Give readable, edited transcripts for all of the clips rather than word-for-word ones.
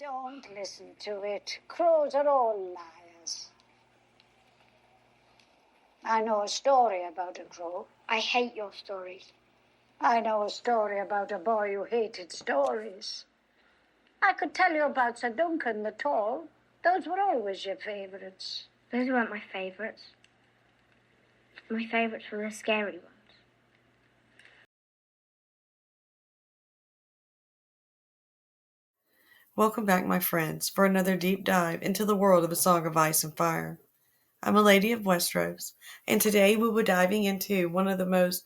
Don't listen to it. Crows are all liars. I know a story about a crow. I hate your stories. I know a story about a boy who hated stories. I could tell you about Sir Duncan the Tall. Those were always your favourites. Those weren't my favourites. My favourites were the scary ones. Welcome back, my friends, for another deep dive into the world of A Song of Ice and Fire. I'm a Lady of Westeros, and today we will be diving into one of the most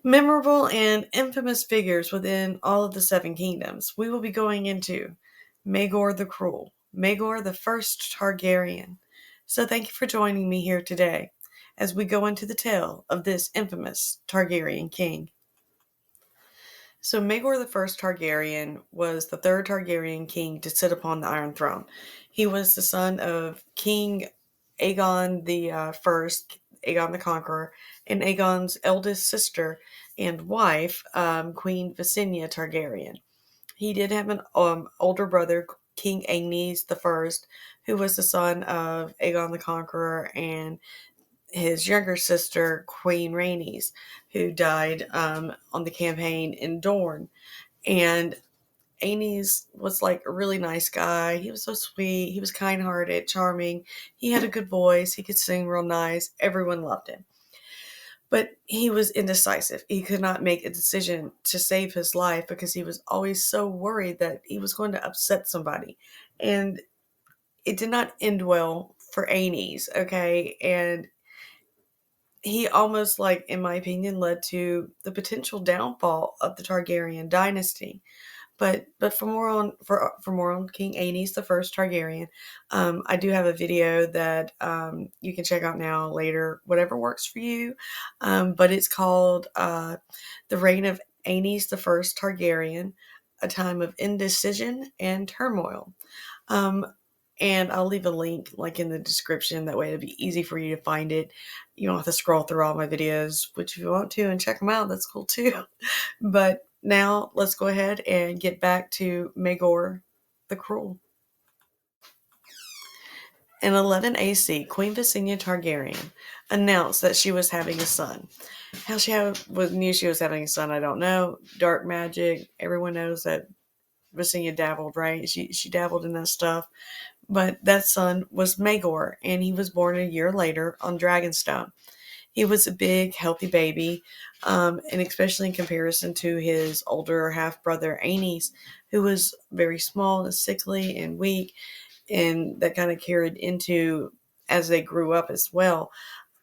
memorable and infamous figures within all of the Seven Kingdoms. We will be going into Maegor the Cruel, Maegor the First Targaryen. So thank you for joining me here today as we go into the tale of this infamous Targaryen king. So Maegor the First Targaryen was the third Targaryen king to sit upon the Iron Throne. He was the son of King Aegon the First, Aegon the Conqueror, and Aegon's eldest sister and wife, Queen Visenya Targaryen. He did have an older brother, King Aenys the First, who was the son of Aegon the Conqueror, and his younger sister, Queen Rhaenys, who died on the campaign in Dorne. And Aenys was like a really nice guy. He was so sweet. He was kind-hearted, charming. He had a good voice. He could sing real nice. Everyone loved him. But he was indecisive. He could not make a decision to save his life because he was always so worried that he was going to upset somebody. And it did not end well for Aenys, okay? And he almost, like, in my opinion, led to the potential downfall of the Targaryen dynasty. But for more on King Aenys the First Targaryen, I do have a video that you can check out now, later, whatever works for you. But it's called "The Reign of Aenys the First Targaryen: A Time of Indecision and Turmoil." And I'll leave a link like in the description. That way it'll be easy for you to find it. You don't have to scroll through all my videos, which if you want to and check them out, that's cool too. But now let's go ahead and get back to Maegor the Cruel. In 11 AC, Queen Visenya Targaryen announced that she was having a son. How she knew she was having a son, I don't know. Dark magic. Everyone knows that Visenya dabbled, right? She dabbled in that stuff. But that son was Maegor, and he was born a year later on Dragonstone. He was a big, healthy baby, and especially in comparison to his older half-brother Aenys, who was very small and sickly and weak, and that kind of carried into as they grew up as well.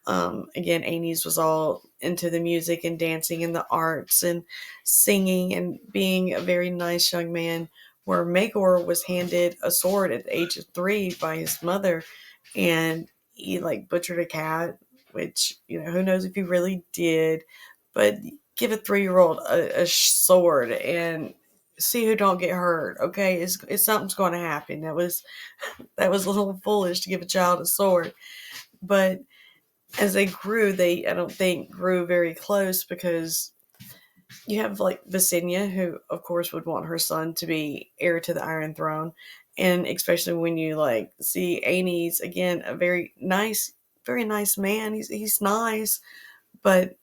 Again, Aenys was all into the music and dancing and the arts and singing and being a very nice young man, where Maegor was handed a sword at the age of 3 by his mother, and he like butchered a cat, which, who knows if he really did, but give a 3-year-old a sword and see who don't get hurt. Okay, it's something's going to happen. That was a little foolish to give a child a sword, but as they grew, I don't think grew very close, because you have like Visenya, who of course would want her son to be heir to the Iron Throne. And especially when you like see Aenys, again, a very nice man. He's nice, but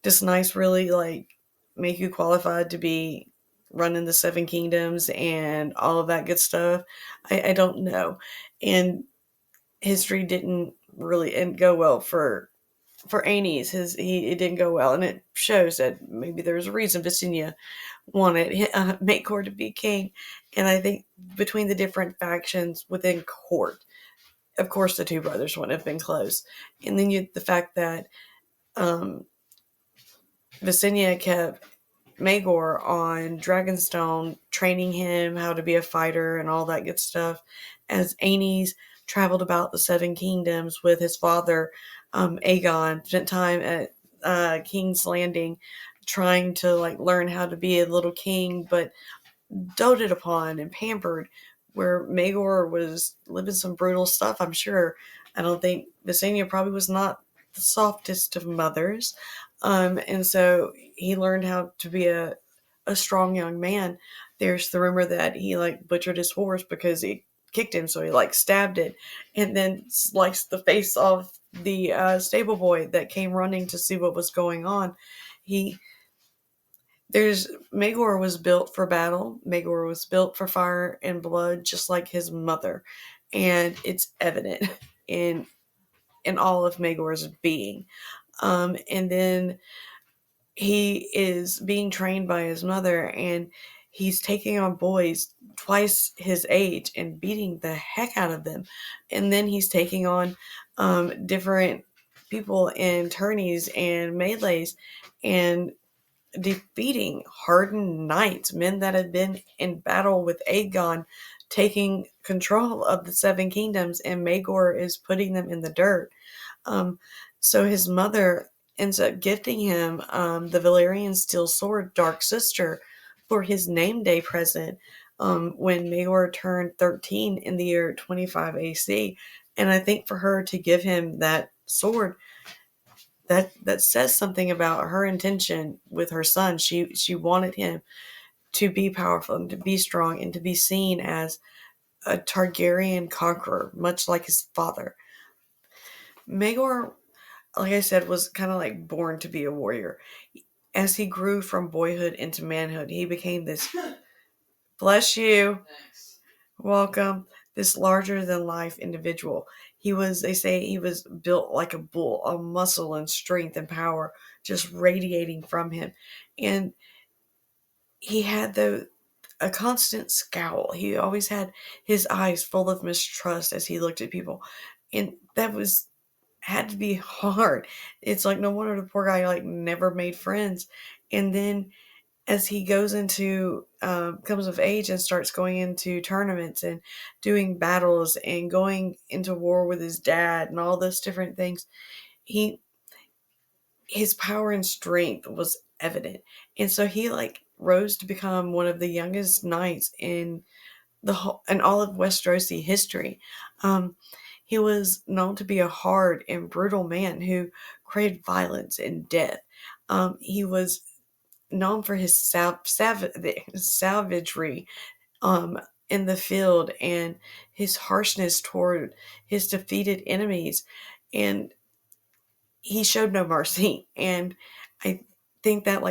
does nice really like make you qualified to be running the Seven Kingdoms and all of that good stuff? I don't know. And history didn't really go well for Aenys. It didn't go well, and it shows that maybe there's a reason Visenya wanted Maegor to be king. And I think between the different factions within court, of course the two brothers wouldn't have been close. And then the fact that Visenya kept Maegor on Dragonstone, training him how to be a fighter and all that good stuff, as Aenys traveled about the Seven Kingdoms with his father, Aegon, spent time at King's Landing trying to like learn how to be a little king, but doted upon and pampered, where Maegor was living some brutal stuff, I'm sure. I don't think Visenya probably was not the softest of mothers. And so he learned how to be a strong young man. there's the rumor that he butchered his horse because he kicked him, so he stabbed it and then sliced the face off the stable boy that came running to see what was going on. Maegor was built for battle. Maegor was built for fire and blood, just like his mother, and it's evident in all of Maegor's being. And then he is being trained by his mother, and he's taking on boys twice his age and beating the heck out of them. And then he's taking on different people in tourneys and melees and defeating hardened knights, men that had been in battle with Aegon, taking control of the Seven Kingdoms, and Maegor is putting them in the dirt. So his mother ends up gifting him the Valyrian steel sword, Dark Sister, for his name day present when Maegor turned 13 in the year 25 AC. And I think for her to give him that sword, that says something about her intention with her son. She wanted him to be powerful and to be strong and to be seen as a Targaryen conqueror, much like his father. Maegor, like I said, was kind of born to be a warrior. As he grew from boyhood into manhood, he became this, bless you, thanks, welcome, this larger than life individual. They say he was built like a bull, all muscle and strength and power just radiating from him. And he had a constant scowl. He always had his eyes full of mistrust as he looked at people. And that had to be hard. It's no wonder the poor guy never made friends. And then as he goes comes of age and starts going into tournaments and doing battles and going into war with his dad and all those different things, his power and strength was evident. And so he rose to become one of the youngest knights in all of Westerosi history. He was known to be a hard and brutal man who craved violence and death. He was known for his savagery in the field and his harshness toward his defeated enemies. And he showed no mercy. And I think that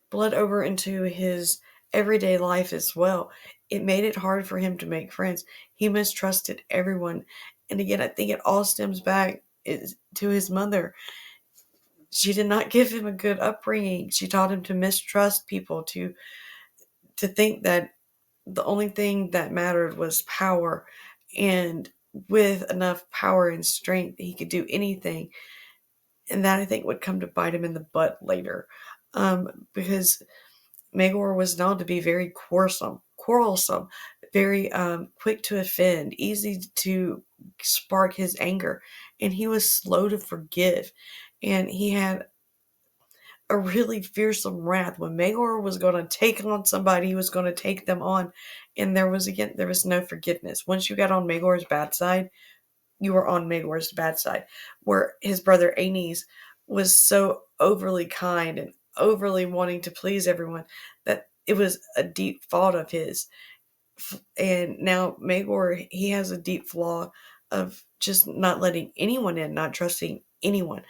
bled over into his everyday life as well. It made it hard for him to make friends. He mistrusted everyone. And again, I think it all stems back to his mother. She did not give him a good upbringing. She taught him to mistrust people, to think that the only thing that mattered was power. And with enough power and strength, he could do anything. And that, I think, would come to bite him in the butt later. Because Maegor was known to be very quarrelsome, very quick to offend, easy to spark his anger, and he was slow to forgive. And he had a really fearsome wrath. When Maegor was going to take on somebody, he was going to take them on, and there was no forgiveness. Once you got on Maegor's bad side, you were on Maegor's bad side. Where his brother Aenys was so overly kind and overly wanting to please everyone that it was a deep fault of his. And now Maegor, he has a deep flaw of just not letting anyone in, not trusting anyone.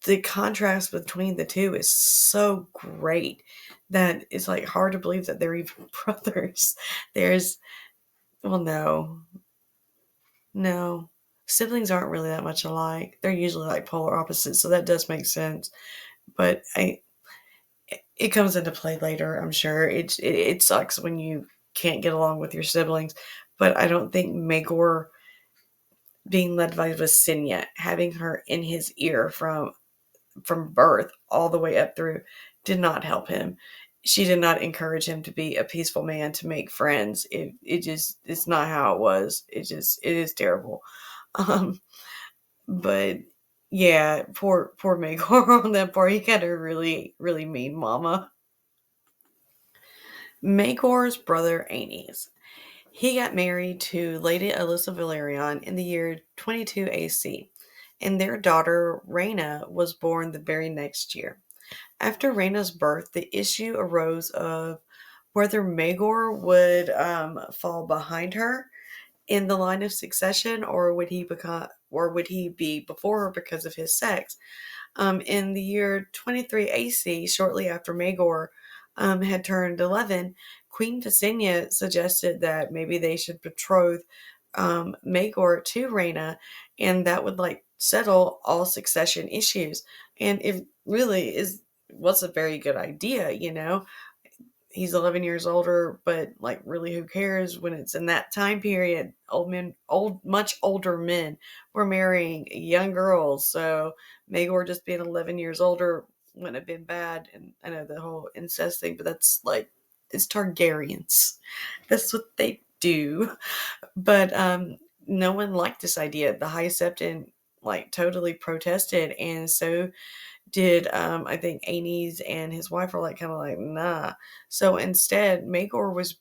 The contrast between the two is so great that it's hard to believe that they're even brothers. No. Siblings aren't really that much alike. They're usually polar opposites, so that does make sense. But it comes into play later, I'm sure. It sucks when you can't get along with your siblings, but I don't think Maegor being led by Visenya, having her in his ear from birth all the way up through, did not help him. She did not encourage him to be a peaceful man, to make friends. It's not how it was. It is terrible. But yeah, poor Maegor on that part. He got a really, really mean mama. Maegor's brother Aenys. He got married to Lady Alyssa Valerion in the year 22 AC, and their daughter Rhaena was born the very next year. After Rhaena's birth, the issue arose of whether Maegor would fall behind her in the line of succession, or would he be before her because of his sex. In the year 23 AC, shortly after Maegor had turned 11, Queen Visenya suggested that maybe they should betroth Maegor to Rhaena, and that would settle all succession issues. And it really was a very good idea, he's 11 years older, but really who cares when it's in that time period? Much older men were marrying young girls. So Maegor just being 11 years older wouldn't have been bad. And I know the whole incest thing, but that's it's Targaryens. That's what they do. But no one liked this idea. The High Septon totally protested, and so did I think Aenys and his wife were kind of nah. So instead, Maegor was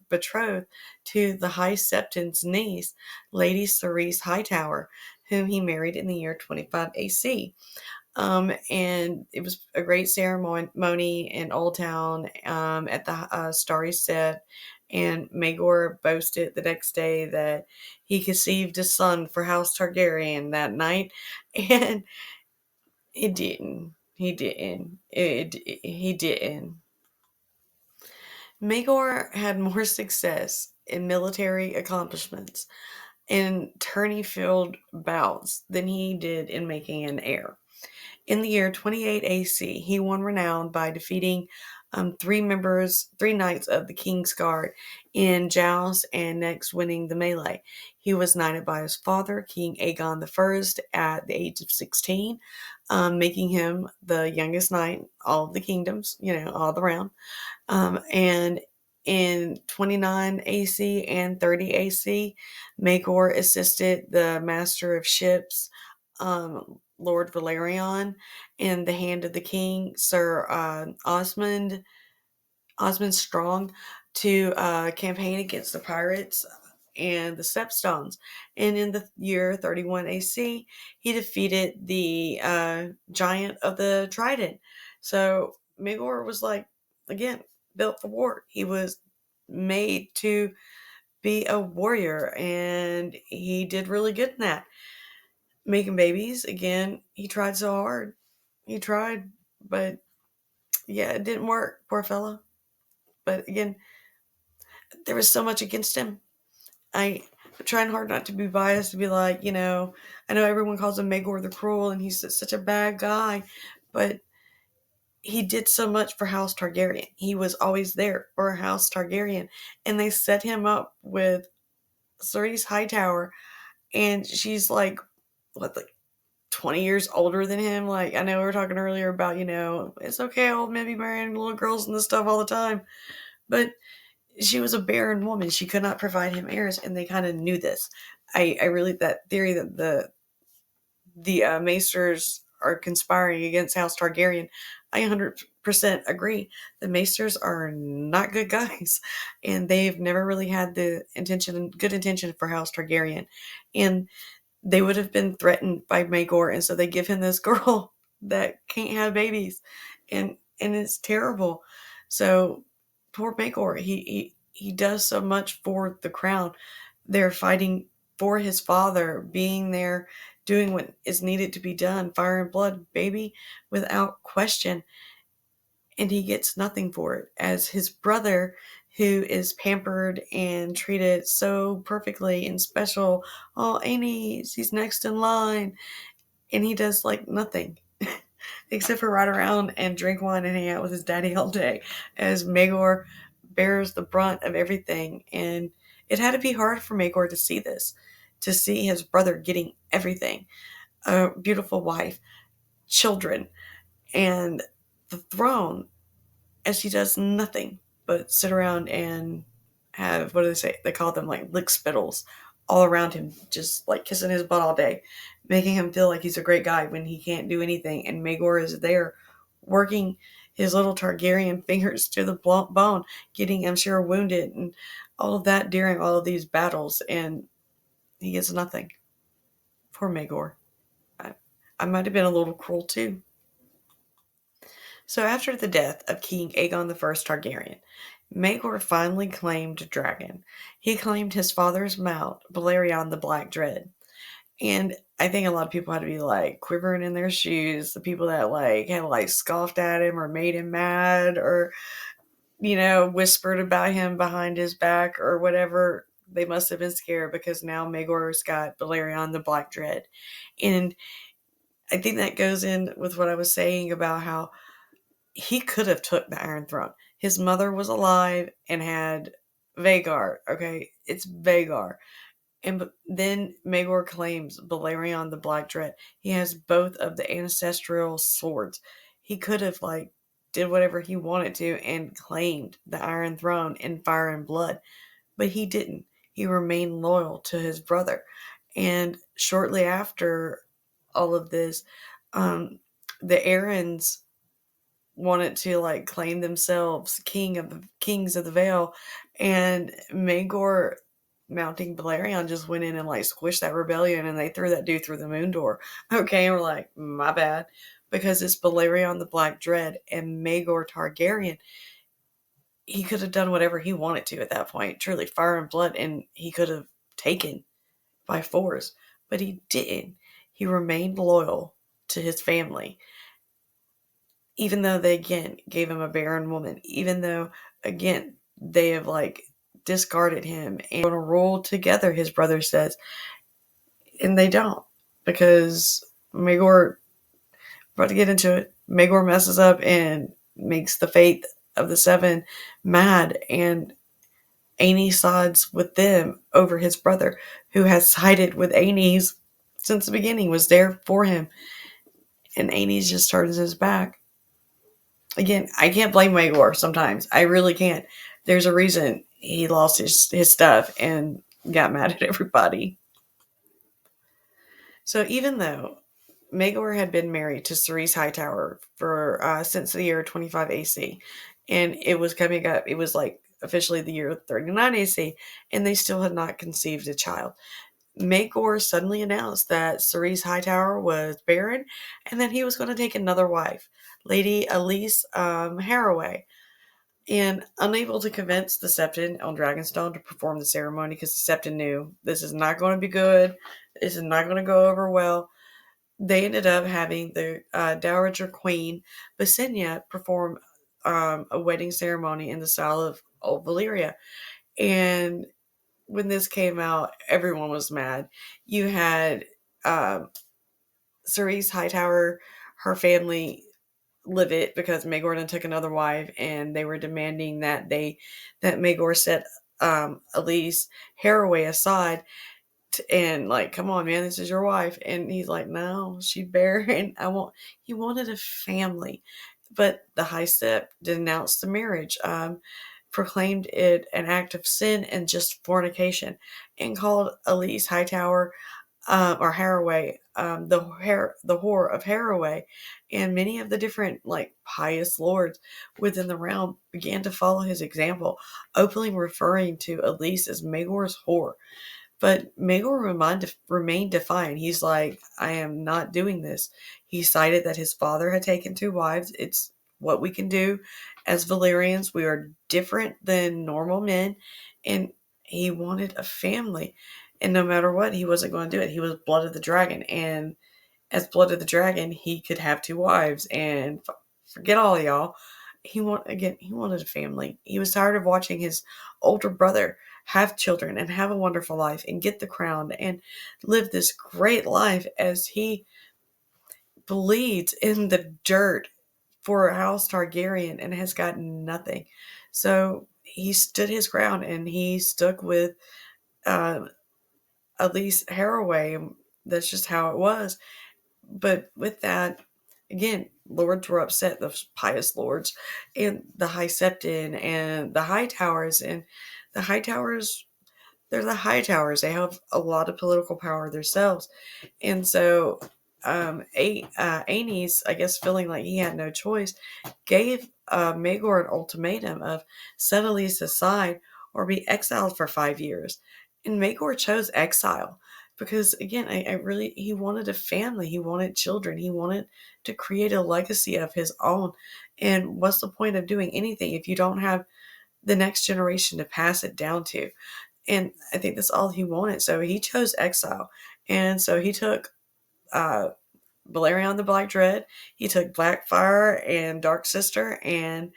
betrothed to the High Septon's niece, Lady Cerise Hightower, whom he married in the year 25 AC. And it was a great ceremony in Old Town at the Starry Set. And Maegor boasted the next day that he conceived a son for House Targaryen that night. And it didn't. He didn't. He didn't. Maegor had more success in military accomplishments and tourney field bouts than he did in making an heir. In the year 28 AC, he won renown by defeating three knights of the King's Guard in jousts and next winning the melee. He was knighted by his father, King Aegon I, at the age of 16, making him the youngest knight, all of the kingdoms, all around. And in 29 AC and 30 AC, Maegor assisted the Master of Ships, Lord Valerion, in the Hand of the King, Sir Osmond Strong, to campaign against the pirates and the Stepstones. And in the year 31 AC, he defeated the giant of the Trident. So Maegor was again, built for war. He was made to be a warrior, and he did really good in that. Making babies, again, he tried so hard. He tried, but yeah, it didn't work, poor fella. But again, there was so much against him. I'm trying hard not to be biased, to be I know everyone calls him Maegor the Cruel, and he's such a bad guy, but he did so much for House Targaryen. He was always there for House Targaryen, and they set him up with Cerise Hightower, and she's what, 20 years older than him. I know we were talking earlier about, it's okay, old men be marrying little girls and this stuff all the time, but she was a barren woman. She could not provide him heirs, and they kind of knew this. I really, that theory that the Maesters are conspiring against House Targaryen, I 100% agree. The Maesters are not good guys, and they've never really had the good intention for House Targaryen, and they would have been threatened by Maegor, and so they give him this girl that can't have babies, and it's terrible. So poor Maegor, he does so much for the crown. They're fighting for his father, being there, doing what is needed to be done, fire and blood, baby, without question, and he gets nothing for it. As his brother, who is pampered and treated so perfectly and special, oh, Aenys, he's next in line, and he does nothing. Except for ride around and drink wine and hang out with his daddy all day, as Maegor bears the brunt of everything. And it had to be hard for Maegor to see this, to see his brother getting everything, a beautiful wife, children, and the throne, as he does nothing but sit around and have, what do they say? They call them lick spittles all around him, just kissing his butt all day, making him feel like he's a great guy when he can't do anything. And Maegor is there working his little Targaryen fingers to the bone, getting, I'm sure, wounded and all of that during all of these battles. And he gets nothing. Poor Maegor. I might have been a little cruel too. So after the death of King Aegon I Targaryen, Maegor finally claimed dragon. He claimed his father's mount, Balerion the Black Dread. And I think a lot of people had to be like quivering in their shoes. The people that like had like scoffed at him or made him mad or, whispered about him behind his back or whatever. They must have been scared because now Maegor's got Balerion the Black Dread. And I think that goes in with what I was saying about how he could have took the Iron Throne. His mother was alive and had Vagar. Okay, it's Vagar. And then Maegor claims Balerion the Black Dread. He has both of the ancestral swords. He could have did whatever he wanted to and claimed the Iron Throne in fire and blood, but he didn't. He remained loyal to his brother. And shortly after all of this, the Arryns wanted to claim themselves kings of the Vale, and Maegor mounting Balerion just went in and squished that rebellion, and they threw that dude through the moon door. Okay, and we're like, my bad, because it's Balerion the Black Dread and Maegor Targaryen. He could have done whatever he wanted to at that point, truly fire and blood, and he could have taken by force, but he didn't. He remained loyal to his family, even though they again gave him a barren woman, even though again they have discarded him and going to rule together, his brother says, and they don't, because Maegor, about to get into it, Maegor messes up and makes the fate of the seven mad, and Aenys sides with them over his brother, who has sided with Aenys since the beginning, was there for him, and Aenys just turns his back. Again, I can't blame Maegor sometimes. I really can't. There's a reason he lost his stuff and got mad at everybody. So even though Maegor had been married to Cerise Hightower for since the year 25 AC, and it was coming up, it was officially the year 39 AC, and they still had not conceived a child. Maegor suddenly announced that Cerise Hightower was barren and that he was going to take another wife, Lady Elise Haraway. And unable to convince the Septon on Dragonstone to perform the ceremony, because the Septon knew this is not going to be good, this is not going to go over well, they ended up having the Dowager Queen Visenya perform a wedding ceremony in the style of Old Valyria. And when this came out, everyone was mad. You had Cerise Hightower, her family livid because Maegor took another wife, and they were demanding that Maegor set Elise Haraway aside and come on, man, this is your wife. And he's like, no, she's barren. He wanted a family, but the High Step denounced the marriage, proclaimed it an act of sin and just fornication, and called Elise Hightower or Haraway, the whore of Haraway. And many of the different pious lords within the realm began to follow his example, openly referring to Elise as Maegor's whore. But Maegor remained defiant. He's like, I am not doing this. He cited that his father had taken two wives. It's what we can do as Valyrians. We are different than normal men. And he wanted a family. And no matter what, he wasn't going to do it. He was Blood of the Dragon. And as Blood of the Dragon, he could have two wives. And forget all y'all. He wanted a family. He was tired of watching his older brother have children and have a wonderful life and get the crown and live this great life as he bleeds in the dirt for House Targaryen and has gotten nothing. So he stood his ground and he stuck with Elise Haraway. That's just how it was. But with that, again, lords were upset, those pious lords, and the High Septon and the High Towers. And the High Towers, they're the High Towers. They have a lot of political power themselves. And so Aenys, I guess feeling like he had no choice, gave Maegor an ultimatum of set Elise aside or be exiled for 5 years. And Maegor chose exile because, again, he wanted a family. He wanted children. He wanted to create a legacy of his own. And what's the point of doing anything if you don't have the next generation to pass it down to. And I think that's all he wanted. So he chose exile. And so he took Balerion the Black Dread, he took Blackfire and Dark Sister, and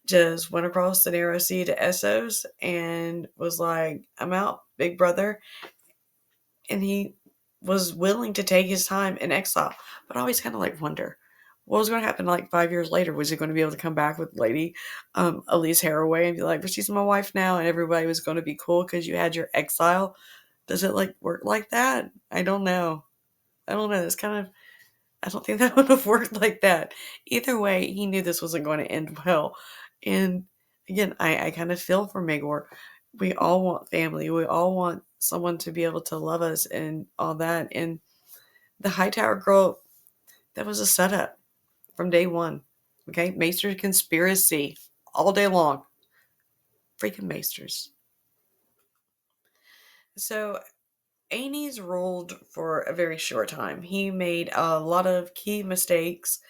just went across the narrow sea to Essos and was like, I'm out, big brother. And he was willing to take his time in exile. But I always kind of like wonder what was going to happen like 5 years later. Was he going to be able to come back with Lady Elise Haraway and be like, but she's my wife now, and everybody was going to be cool because you had your exile? Does it like work like that? I don't know. It's kind of, I don't think that would have worked like that. Either way, he knew this wasn't going to end well. And again, I kind of feel for Maegor. We all want family. We all want someone to be able to love us and all that. And the Hightower girl, that was a setup from day one. Okay? Maester conspiracy all day long. Freaking Maesters. So Aenys ruled for a very short time. He made a lot of key mistakes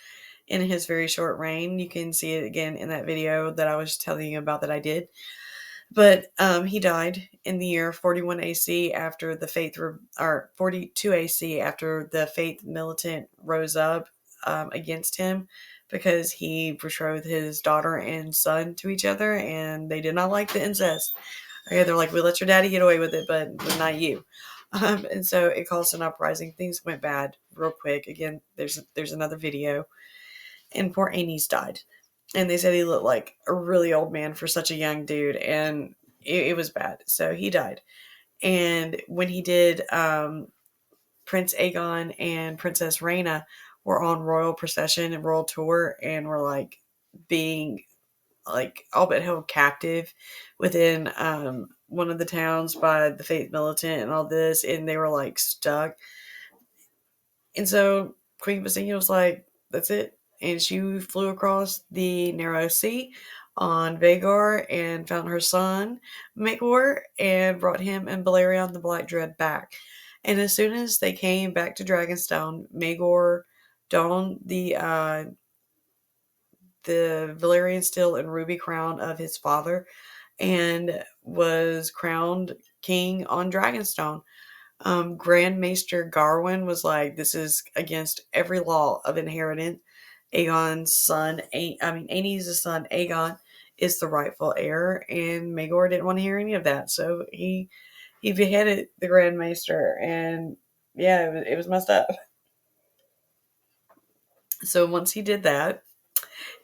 in his very short reign. You can see it again in that video that I was telling you about that I did. But he died in the year 41 AC after the Faith, or 42 AC after the Faith militant rose up against him because he betrothed his daughter and son to each other, and they did not like the incest. Okay, they're like, we let your daddy get away with it, but not you. And so it caused an uprising. Things went bad real quick. Again, there's another video. And poor Aenys died. And they said he looked like a really old man for such a young dude, and it was bad. So he died. And when he did, Prince Aegon and Princess Rhaena were on royal procession and royal tour, and were like being like all but held captive within one of the towns by the Faith militant and all this, and they were like stuck. And so Queen Visenya was like, that's it. And she flew across the narrow sea on Maegor and found her son, Maegor, and brought him and Balerion the Black Dread back. And as soon as they came back to Dragonstone, Maegor donned the Valyrian steel and ruby crown of his father and was crowned king on Dragonstone. Grand Maester Garwin was like, this is against every law of inheritance. Aegon's son, Aenys' son, Aegon, is the rightful heir, and Maegor didn't want to hear any of that, so he beheaded the Grand Maester, and yeah, it was messed up. So once he did that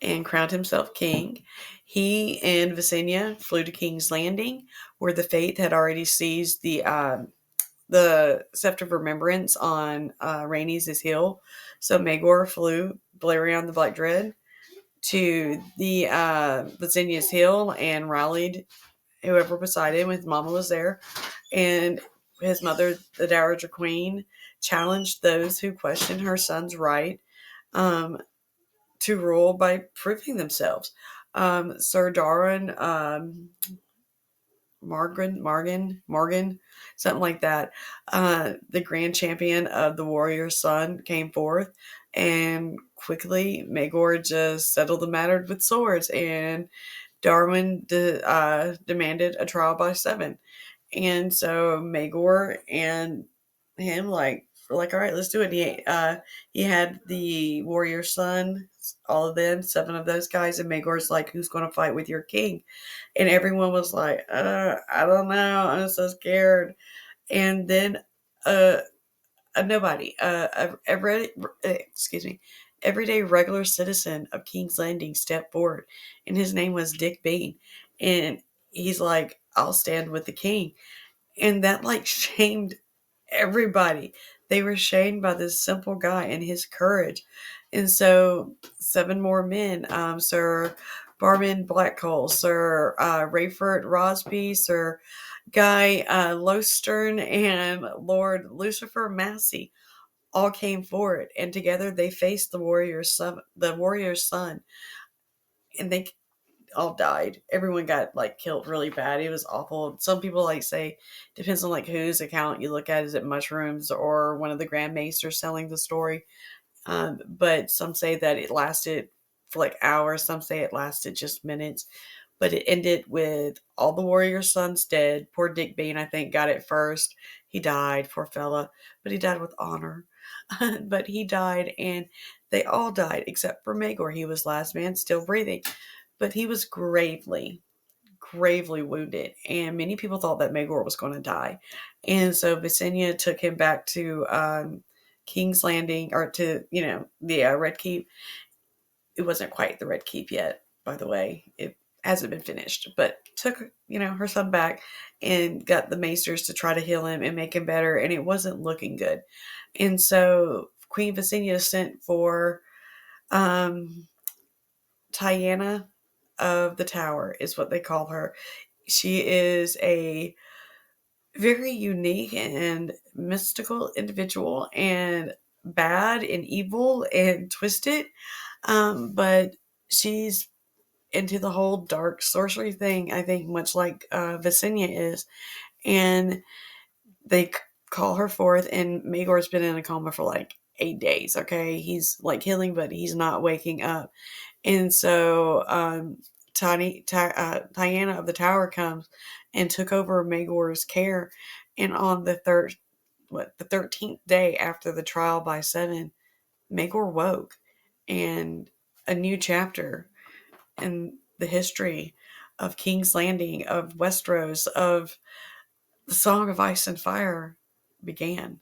and crowned himself king, he and Visenya flew to King's Landing, where the Faith had already seized the Scepter of Remembrance on Rhaenys' hill. So Maegor flew Balerion the Black Dread to the Visenya's hill and rallied whoever beside him. His mama was there, and his mother, the Dowager Queen, challenged those who questioned her son's right to rule by proving themselves. Sir Darren Morgan, something like that. The grand champion of the warrior's son came forth, and quickly Maegor just settled the matter with swords, and Darwin demanded a trial by 7. And so Maegor and him were like, all right, let's do it. He had the warrior son, all of them, 7 of those guys, and Maegor's like, who's going to fight with your king? And everyone was like, I don't know, I'm so scared. And then a nobody, everyday regular citizen of King's Landing stepped forward, and his name was Dick Bean, and he's like, I'll stand with the king. And that like shamed everybody. They were shamed by this simple guy and his courage. And so 7 more men, Sir Barman Blackcole, Sir Rayford Rosby, Sir Guy Lostern, and Lord Lucifer Massey all came forward, and together they faced the warrior's son, and they all died. Everyone got like killed really bad. It was awful. Some people like say, depends on like whose account you look at. Is it Mushrooms or one of the Grand Maesters telling the story? But some say that it lasted for like hours. Some say it lasted just minutes. but it ended with all the warrior sons dead. Poor Dick Bean, I think, got it first. He died, poor fella, but he died with honor. But he died, and they all died except for Maegor. He was last man still breathing, but he was gravely wounded, and many people thought that Maegor was going to die. And so Visenya took him back to King's Landing, or to, the Red Keep. It wasn't quite the Red Keep yet, by the way. It hasn't been finished, but took, her son back and got the maesters to try to heal him and make him better, and it wasn't looking good. And so Queen Visenya sent for Tyanna of the Tower, is what they call her. She is a very unique and mystical individual, and bad and evil and twisted. But she's into the whole dark sorcery thing, I think, much like Visenya is. And they call her forth, and Maegor's been in a coma for like 8 days, okay? He's like healing, but he's not waking up. And so Tyanna of the Tower comes and took over Maegor's care. And on the 13th day after the trial by 7, Maegor woke, and a new chapter in the history of King's Landing, of Westeros, of the Song of Ice and Fire began.